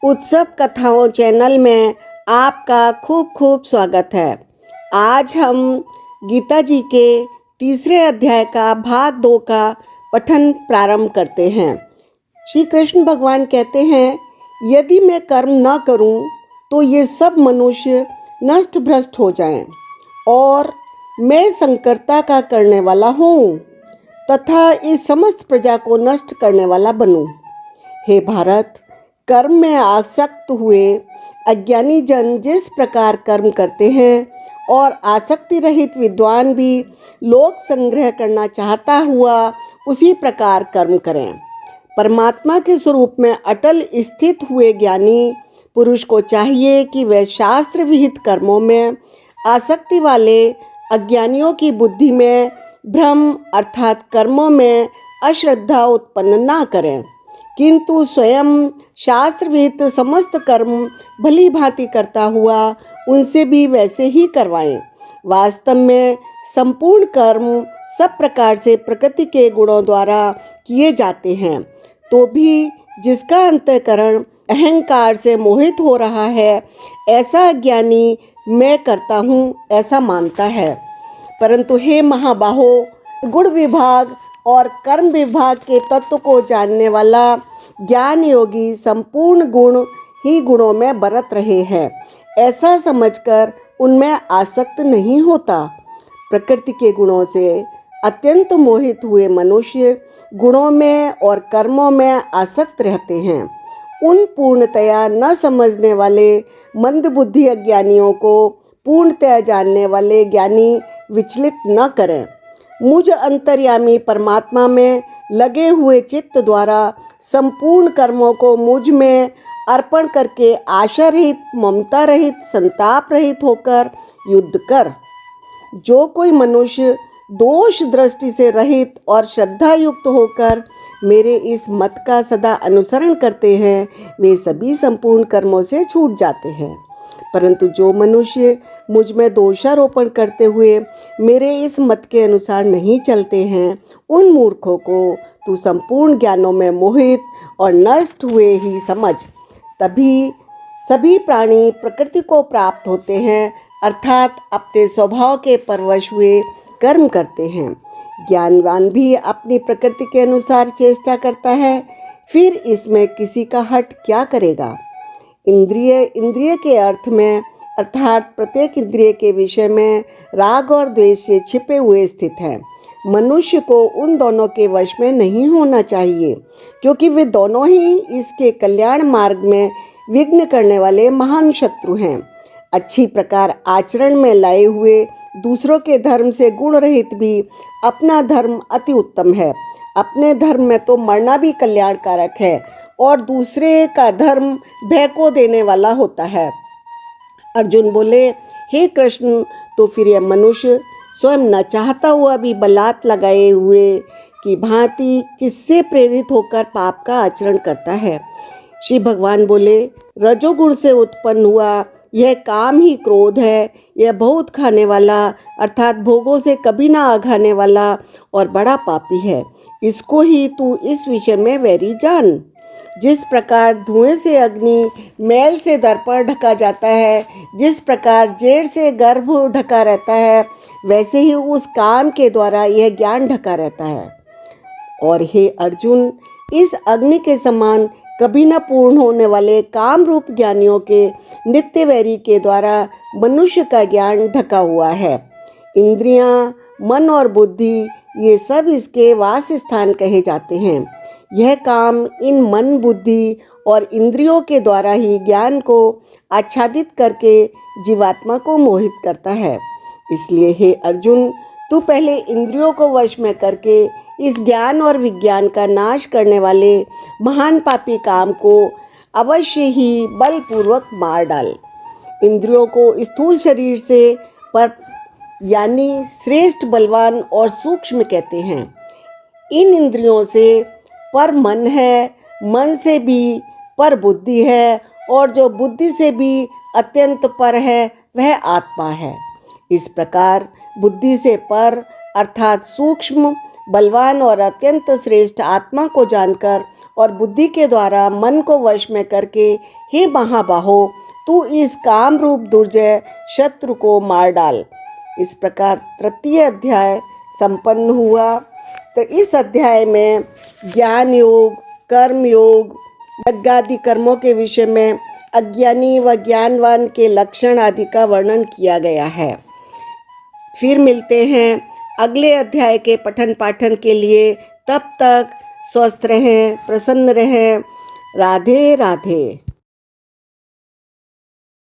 उत्सव कथाओं चैनल में आपका खूब खूब स्वागत है। आज हम गीता जी के तीसरे अध्याय का भाग 2 का पठन प्रारंभ करते हैं। श्री कृष्ण भगवान कहते हैं, यदि मैं कर्म न करूं तो ये सब मनुष्य नष्ट भ्रष्ट हो जाएं और मैं संकर्ता का करने वाला हूँ तथा इस समस्त प्रजा को नष्ट करने वाला बनूं। हे भारत, कर्म में आसक्त हुए अज्ञानी जन जिस प्रकार कर्म करते हैं और आसक्ति रहित विद्वान भी लोक संग्रह करना चाहता हुआ उसी प्रकार कर्म करें। परमात्मा के स्वरूप में अटल स्थित हुए ज्ञानी पुरुष को चाहिए कि वह शास्त्र विहित कर्मों में आसक्ति वाले अज्ञानियों की बुद्धि में भ्रम अर्थात कर्मों में अश्रद्धा उत्पन्न ना करें, किंतु स्वयं शास्त्र विहित समस्त कर्म भली भांति करता हुआ उनसे भी वैसे ही करवाएं। वास्तव में संपूर्ण कर्म सब प्रकार से प्रकृति के गुणों द्वारा किए जाते हैं, तो भी जिसका अंतःकरण अहंकार से मोहित हो रहा है, ऐसा अज्ञानी मैं करता हूँ ऐसा मानता है। परंतु हे महाबाहो, गुण विभाग और कर्म विभाग के तत्व को जानने वाला ज्ञान योगी संपूर्ण गुण ही गुणों में बरत रहे हैं, ऐसा समझकर उनमें आसक्त नहीं होता। प्रकृति के गुणों से अत्यंत मोहित हुए मनुष्य गुणों में और कर्मों में आसक्त रहते हैं। उन पूर्णतया न समझने वाले मंदबुद्धि अज्ञानियों को पूर्णतया जानने वाले ज्ञानी विचलित न करें। मुझ अंतर्यामी परमात्मा में लगे हुए चित्त द्वारा संपूर्ण कर्मों को मुझ में अर्पण करके आशा रहित, ममता रहित, संताप रहित होकर युद्ध कर। जो कोई मनुष्य दोष दृष्टि से रहित और श्रद्धा युक्त होकर मेरे इस मत का सदा अनुसरण करते हैं, वे सभी संपूर्ण कर्मों से छूट जाते हैं। परंतु जो मनुष्य मुझ में दोषारोपण करते हुए मेरे इस मत के अनुसार नहीं चलते हैं, उन मूर्खों को तू संपूर्ण ज्ञानों में मोहित और नष्ट हुए ही समझ। तभी सभी प्राणी प्रकृति को प्राप्त होते हैं, अर्थात अपने स्वभाव के परवश हुए कर्म करते हैं। ज्ञानवान भी अपनी प्रकृति के अनुसार चेष्टा करता है, फिर इसमें किसी का हट क्या करेगा। इंद्रिय के अर्थ में अर्थात प्रत्येक इंद्रिय के विषय में राग और द्वेष से छिपे हुए स्थित है। मनुष्य को उन दोनों के वश में नहीं होना चाहिए, क्योंकि वे दोनों ही इसके कल्याण मार्ग में विघ्न करने वाले महान शत्रु हैं। अच्छी प्रकार आचरण में लाए हुए दूसरों के धर्म से गुण रहित भी अपना धर्म अति उत्तम है। अपने धर्म में तो मरना भी कल्याणकारक है और दूसरे का धर्म भय को देने वाला होता है। अर्जुन बोले, हे कृष्ण, तो फिर यह मनुष्य स्वयं न चाहता हुआ भी बलात् लगाए हुए की भांति किससे प्रेरित होकर पाप का आचरण करता है। श्री भगवान बोले, रजोगुण से उत्पन्न हुआ यह काम ही क्रोध है। यह बहुत खाने वाला अर्थात भोगों से कभी ना आघाने वाला और बड़ा पापी है। इसको ही तू इस विषय में वैरी जान। जिस प्रकार धुएं से अग्नि, मैल से दर्पण ढका जाता है, जिस प्रकार जेड़ से गर्भ ढका रहता है, वैसे ही उस काम के द्वारा यह ज्ञान ढका रहता है। और हे अर्जुन, इस अग्नि के समान कभी न पूर्ण होने वाले काम रूप ज्ञानियों के नित्य वैरी के द्वारा मनुष्य का ज्ञान ढका हुआ है। इंद्रियां, मन और बुद्धि ये सब इसके वास स्थान कहे जाते हैं। यह काम इन मन, बुद्धि और इंद्रियों के द्वारा ही ज्ञान को आच्छादित करके जीवात्मा को मोहित करता है। इसलिए हे अर्जुन, तू पहले इंद्रियों को वश में करके इस ज्ञान और विज्ञान का नाश करने वाले महान पापी काम को अवश्य ही बलपूर्वक मार डाल। इंद्रियों को स्थूल शरीर से पर यानी श्रेष्ठ, बलवान और सूक्ष्म कहते हैं। इन इंद्रियों से पर मन है, मन से भी पर बुद्धि है, और जो बुद्धि से भी अत्यंत पर है वह आत्मा है। इस प्रकार बुद्धि से पर अर्थात सूक्ष्म, बलवान और अत्यंत श्रेष्ठ आत्मा को जानकर और बुद्धि के द्वारा मन को वश में करके हे महाबाहो, तू इस काम रूप दुर्जय शत्रु को मार डाल। इस प्रकार तृतीय अध्याय संपन्न हुआ। तो इस अध्याय में ज्ञान योग, कर्म योग, यज्ञादि कर्मों के विषय में अज्ञानी व ज्ञानवान के लक्षण आदि का वर्णन किया गया है। फिर मिलते हैं अगले अध्याय के पठन पाठन के लिए। तब तक स्वस्थ रहें, प्रसन्न रहें। राधे राधे।